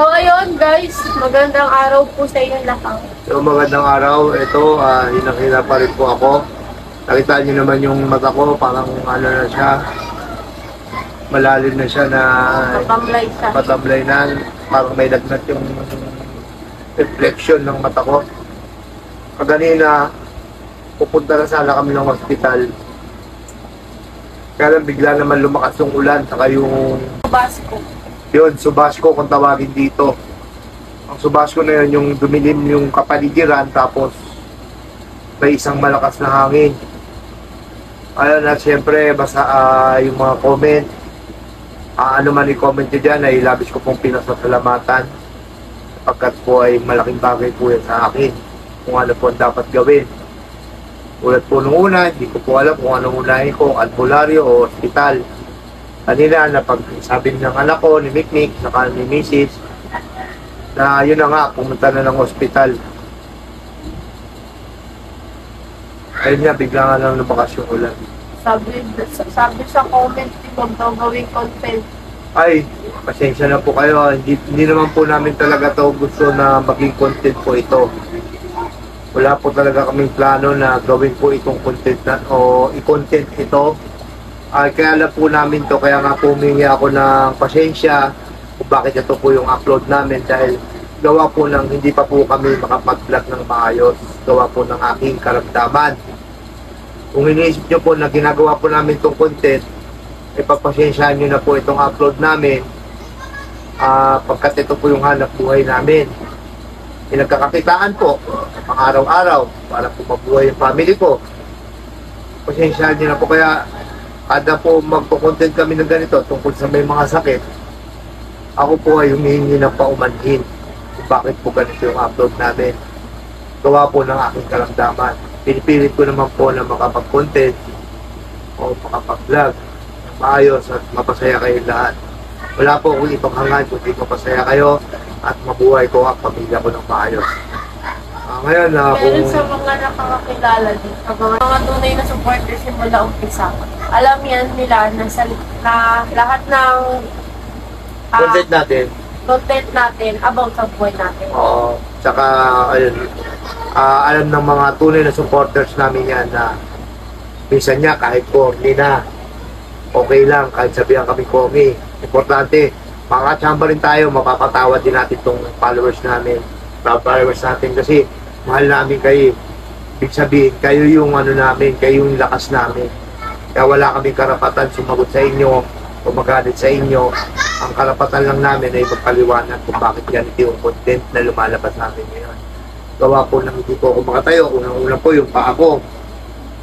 So, ayun guys, magandang araw po sa inyong lahat. So magandang araw, ito, hinang-hina pa rin po ako. Nakita niyo naman yung mata ko, parang ano na siya, malalim na siya na Matamlay siya. matamlay na, parang may lagnat yung reflection ng mata ko. Kaganina, pupunta na sana kami ng hospital. Kaya lang bigla naman lumakas yung ulan, saka yung Basco. yun, subasco kung tawagin dito. Ang subasco na yun, yung dumilim yung kapaligiran, tapos may isang malakas na hangin. Ayun, at syempre, basta yung mga comment, ano man i-comment nyo dyan, ay labis ko pong pinasasalamatan. Sapagkat po ay malaking bagay po yan sa akin, kung ano po ang dapat gawin. Ulat po nung una, hindi ko po alam kung anong unahin ko, albularyo o ospital. Kanina, napag-sabi ng anak ko, ni Mikmik, saka ni Mrs. na yun na nga, pumunta na ng ospital. Ayun nga, bigla nga lang lumakas yung ulan. Sabi sa comment, huwag daw gawing content. Ay, pasensya na po kayo. Hindi naman po namin talaga to gusto na maging content po ito. Wala po talaga kaming plano na gawin po itong content na, o i-content ito. Kaya lang po namin to, kaya nga po humingi ako ng pasensya kung bakit ito po yung upload namin dahil gawa po ng hindi pa po kami makapag-vlog ng maayos, gawa po ng aking karamdaman. Kung iniisip nyo po na ginagawa po namin itong content, ipagpasensyahan nyo na po itong upload namin pagkat ito po yung hanap buhay namin. Pinagkakakitaan po pang araw-araw para po mabuhay yung family ko. Pasensyahan nyo na po, kaya kada po magpo-content kami ng ganito tungkol sa may mga sakit, ako po ay humihingi ng paumanhin kung bakit po ganito yung upload namin. Gawa po ng aking karamdaman. Pinipilit ko naman po na makapag-content o makapag-vlog ng maayos at mapasaya kayo lahat. Wala po akong ibang hangad kundi mapasaya kayo at mabuhay ko ang pamilya ko ng maayos. Ngayon, Meron sa mga nakakakilala dito, mga tunay na supporters simula umpisa. Alam yan nila na lahat ng content natin about sa buhay natin. Oo. Tsaka, ayun, alam ng mga tunay na supporters namin yan na minsan niya kahit corny na, okay lang, kahit sabihan kami corny. Importante, makakachamba rin tayo, mapapatawa din natin itong followers namin, kasi mahal namin kayo. Ibig sabihin, kayo yung ano namin, kayo yung lakas namin. Kaya wala kaming karapatan sumagot sa inyo o magalit sa inyo. Ang karapatan lang namin ay magpaliwanag kung bakit ganito yung content na lumalabas namin ngayon. Gawa po nang hindi po ako makatayo. Unang-una po yung paa ko.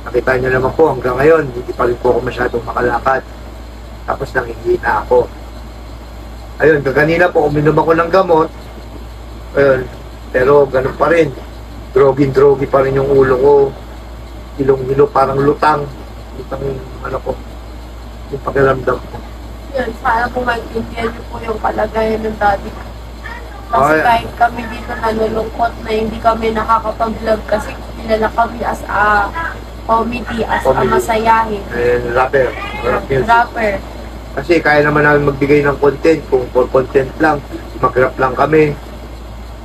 Nakita niyo naman po hanggang ngayon, hindi pa rin po ako masyadong makalakad. Tapos nanghihina ako. Ayun, kanina po uminom ako ng gamot. Ayun, pero ganun pa rin. Drogi pa rin yung ulo ko. Ilong-ilo, parang lutang yung ano ko, yung pakiramdam ko. Yun, sana kung maintindihan niyo po yung kalagayan ng daddy ko. Kasi kahit kami dito nalulungkot na hindi kami nakakapag-vlog kasi kilala kami as a comedy, as a masayahin. Rapper. Kasi kaya naman namin magbigay ng content, kung for content lang, mag-rap lang kami,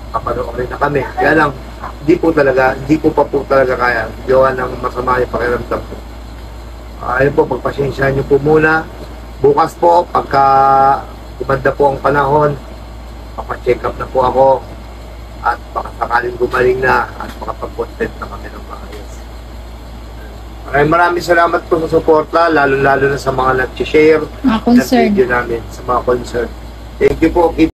kapanoorin na kami. Kaya lang, hindi ko pa po talaga kaya. Gawa ng masama yung pakiramdam ko. Ayun po, pagpasensyahan nyo po muna. Bukas po, pagka gumanda po ang panahon, papacheck up na po ako at baka sakaling gumaling na at makapag-content na kami ng maayos. Maraming salamat po sa suporta, lalo-lalo na sa mga nag-share ng video namin, sa mga concert. Thank you po.